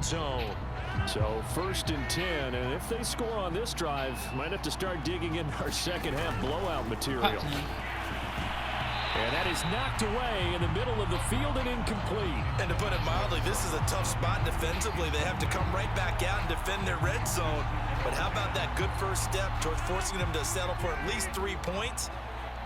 zone. So 1st and 10, and if they score on this drive, might have to start digging in our second half blowout material. And that is knocked away in the middle of the field and incomplete. And to put it mildly, this is a tough spot defensively. They have to come right back out and defend their red zone. But how about that good first step towards forcing them to settle for at least 3 points?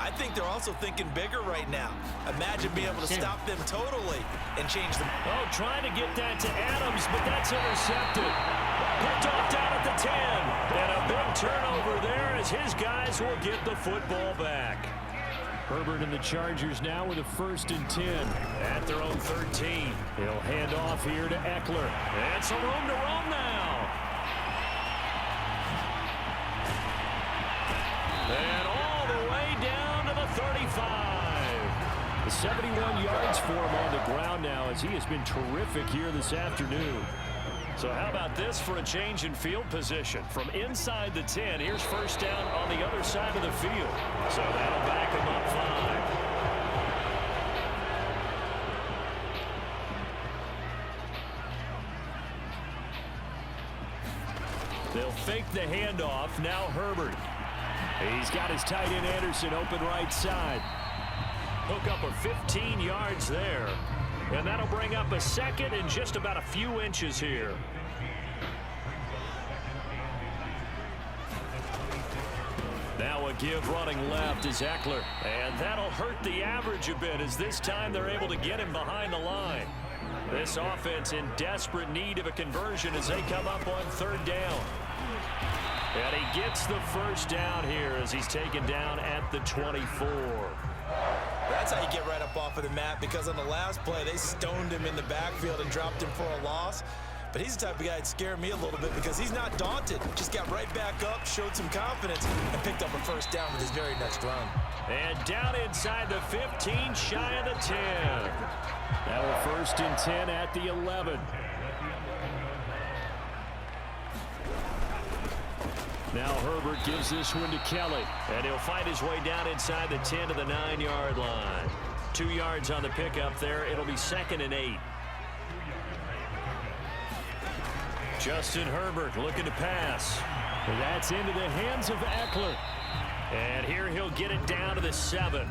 I think they're also thinking bigger right now. Imagine being able to stop them totally and change them. Oh, trying to get that to Adams, but that's intercepted. Picked off down at the 10. And a big turnover there as his guys will get the football back. Herbert and the Chargers now with a 1st and 10 at their own 13. He'll hand off here to Eckler. And some room to roam now. And all the way down to the 35. The 71 yards for him on the ground now as he has been terrific here this afternoon. So how about this for a change in field position? From inside the 10, here's 1st down on the other side of the field. So that'll back him up 5. They'll fake the handoff. Now Herbert. He's got his tight end Anderson open right side. Hook up of 15 yards there. And that'll bring up a 2nd and just about a few inches here. Now a give running left is Eckler. And that'll hurt the average a bit as this time they're able to get him behind the line. This offense in desperate need of a conversion as they come up on 3rd down. And he gets the 1st down here as he's taken down at the 24. That's how you get right up off of the mat, because on the last play, they stoned him in the backfield and dropped him for a loss. But he's the type of guy that scared me a little bit because he's not daunted. Just got right back up, showed some confidence, and picked up a 1st down with his very next run. And down inside the 15, shy of the 10. Now a 1st and 10 at the 11. Now Herbert gives this one to Kelly, and he'll fight his way down inside the 10 to the 9-yard line. 2 yards on the pickup there. It'll be 2nd and 8. Justin Herbert looking to pass. That's into the hands of Eckler. And here he'll get it down to the 7.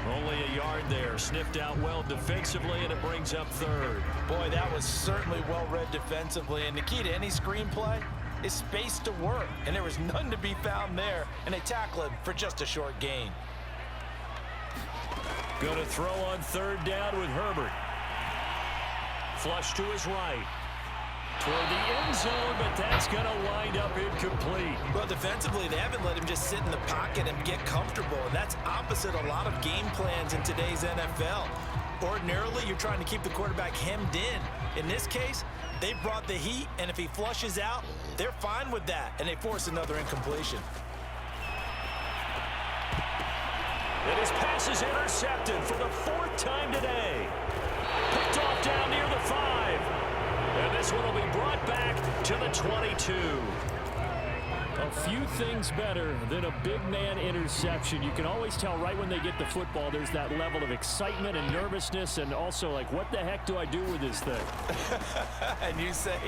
Only a yard there. Sniffed out well defensively, and it brings up 3rd. Boy, that was certainly well read defensively. And the key to any screenplay is space to work, and there was none to be found there, and they tackle him for just a short gain. Going to throw on 3rd down with Herbert. Flush to his right. Toward the end zone, but that's going to wind up incomplete. Well, defensively, they haven't let him just sit in the pocket and get comfortable, and that's opposite a lot of game plans in today's NFL. Ordinarily, you're trying to keep the quarterback hemmed in. In this case, they brought the heat, and if he flushes out, they're fine with that, and they force another incompletion. And his pass is intercepted for the 4th time today. Picked off down near the 5. And this one will be brought back to the 22. A few things better than a big man interception. You can always tell right when they get the football, there's that level of excitement and nervousness, and also like, what the heck do I do with this thing? And you say,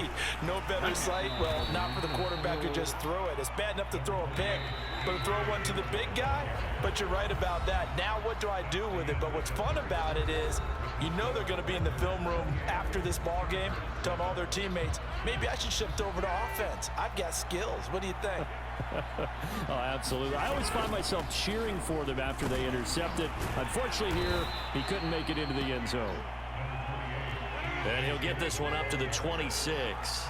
no better sight? Well, not for the quarterback to just throw it. It's bad enough to throw a pick, but to throw one to the big guy? But you're right about that. Now what do I do with it? But what's fun about it is, you know they're going to be in the film room after this ball game, telling all their teammates, maybe I should shift over to offense. I've got skills. What do you think? Oh, absolutely. I always find myself cheering for them after they intercept it. Unfortunately here, he couldn't make it into the end zone. And he'll get this one up to the 26.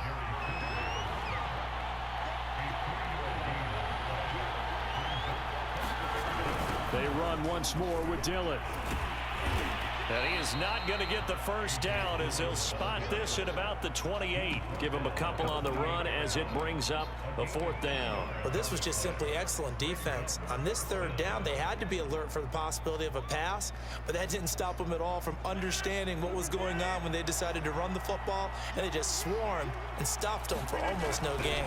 They run once more with Dillon. And he is not going to get the 1st down as they'll spot this at about the 28. Give him a couple on the run as it brings up a 4th down. Well, this was just simply excellent defense. On this 3rd down, they had to be alert for the possibility of a pass, but that didn't stop them at all from understanding what was going on when they decided to run the football, and they just swarmed and stopped them for almost no gain.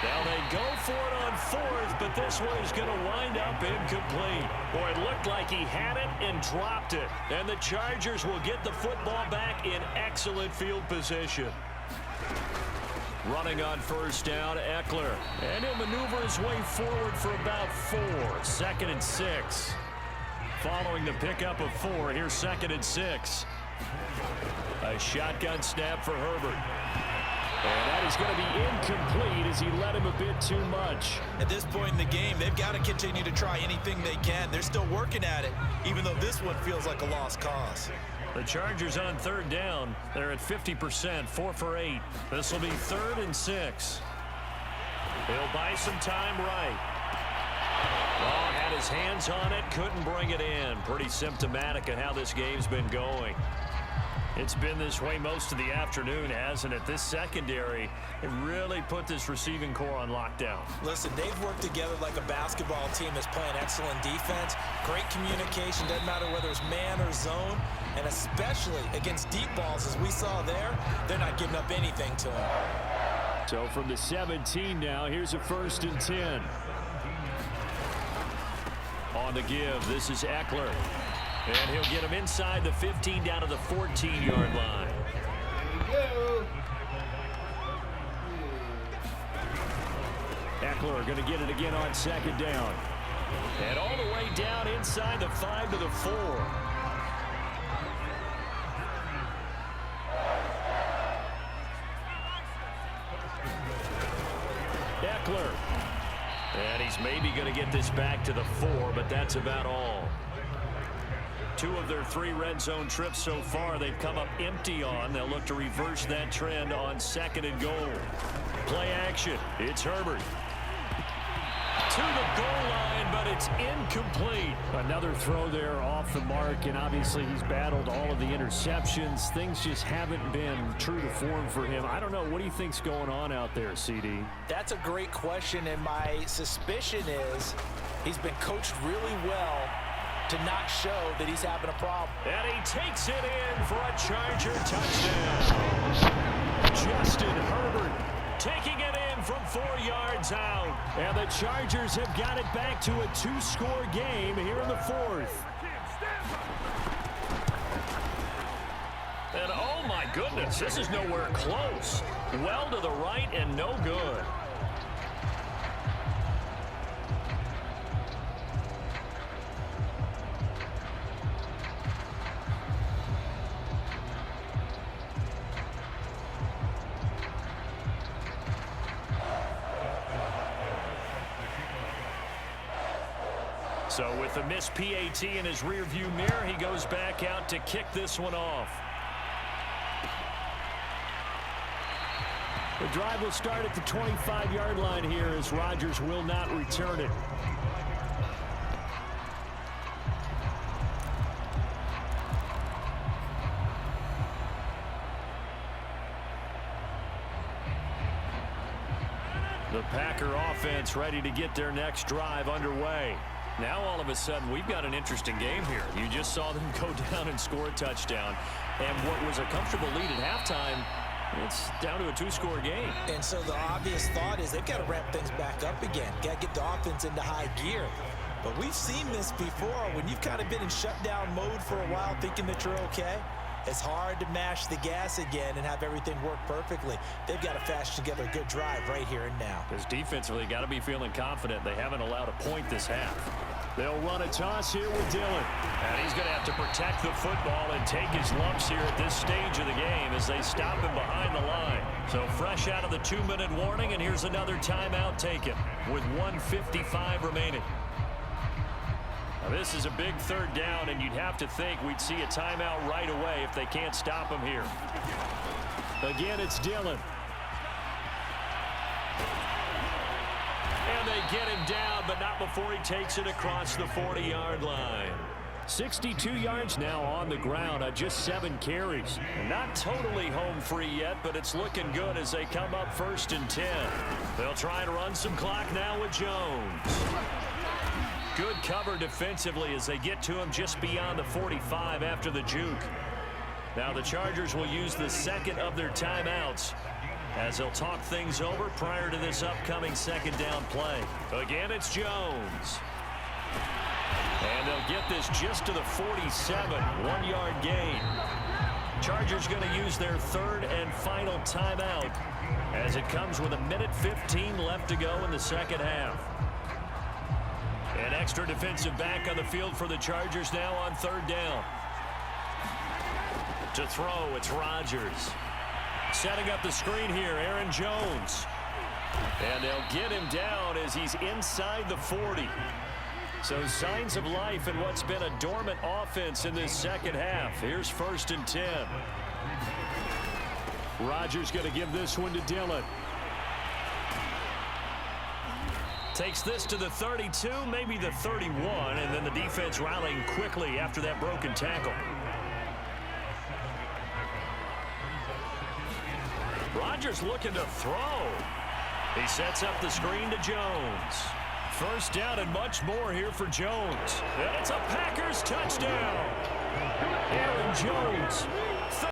Now they go for it on fourth, but this one is going to wind up incomplete. Boy, it looked like he had it and dropped it. And the Chargers will get the football back in excellent field position. Running on first down, Eckler. And he'll maneuver his way forward for about 4. 2nd and 6. Following the pickup of 4, here's 2nd and 6. A shotgun snap for Herbert. And that is going to be incomplete as he led him a bit too much. At this point in the game, they've got to continue to try anything they can. They're still working at it, even though this one feels like a lost cause. The Chargers on 3rd down. They're at 50%, 4 for 8. This will be 3rd and 6. He'll buy some time right. Oh, had his hands on it, couldn't bring it in. Pretty symptomatic of how this game's been going. It's been this way most of the afternoon, hasn't it? This secondary, it really put this receiving core on lockdown. Listen, they've worked together like a basketball team that's playing excellent defense. Great communication, doesn't matter whether it's man or zone. And especially against deep balls, as we saw there, they're not giving up anything to him. So from the 17 now, here's a 1st and 10. On the give, this is Eckler. And he'll get him inside the 15 down to the 14-yard line. Eckler going to get it again on 2nd down. And all the way down inside the 5 to the 4. Eckler. And he's maybe going to get this back to the 4, but that's about all. 2 of their 3 red zone trips so far they've come up empty on. They'll look to reverse that trend on 2nd and goal. Play action. It's Herbert. To the goal line, but it's incomplete. Another throw there off the mark, and obviously he's battled all of the interceptions. Things just haven't been true to form for him. I don't know. What do you think's going on out there, CD? That's a great question, and my suspicion is he's been coached really well to not show that he's having a problem. And he takes it in for a Charger touchdown. Justin Herbert taking it in from 4 yards out. And the Chargers have got it back to a 2-score game here in the 4th. And oh my goodness, this is nowhere close. Well to the right and no good. So with the missed PAT in his rearview mirror, he goes back out to kick this one off. The drive will start at the 25-yard line here as Rodgers will not return it. The Packer offense ready to get their next drive underway. Now all of a sudden we've got an interesting game here. You just saw them go down and score a touchdown. And what was a comfortable lead at halftime, it's down to a 2-score game. And so the obvious thought is they've got to ramp things back up again. Got to get the offense into high gear. But we've seen this before. When you've kind of been in shutdown mode for a while thinking that you're okay, it's hard to mash the gas again and have everything work perfectly. They've got to fashion together a good drive right here and now. Because defensively, got to be feeling confident. They haven't allowed a point this half. They'll run a toss here with Dillon. And he's going to have to protect the football and take his lumps here at this stage of the game as they stop him behind the line. So fresh out of the 2-minute warning, and here's another timeout taken with 1:55 remaining. Now this is a big 3rd down, and you'd have to think we'd see a timeout right away if they can't stop him here. Again, it's Dillon. And they get him down, but not before he takes it across the 40-yard line. 62 yards now on the ground on just 7 carries. Not totally home free yet, but it's looking good as they come up 1st and 10. They'll try and run some clock now with Jones. Good cover defensively as they get to him just beyond the 45 after the juke. Now the Chargers will use the 2nd of their timeouts. as they'll talk things over prior to this upcoming second down play. Again, it's Jones. And they'll get this just to the 47, 1-yard gain. Chargers going to use their third and final timeout as it comes with 1:15 left to go in the second half. An extra defensive back on the field for the Chargers now on third down. To throw, it's Rodgers. Setting up the screen here, Aaron Jones. And they'll get him down as he's inside the 40. So signs of life in what's been a dormant offense in this second half. Here's 1st and 10. Rodgers going to give this one to Dillon. Takes this to the 32, maybe the 31, and then the defense rallying quickly after that broken tackle. Rodgers looking to throw. He sets up the screen to Jones. First down and much more here for Jones. And it's a Packers touchdown. Aaron Jones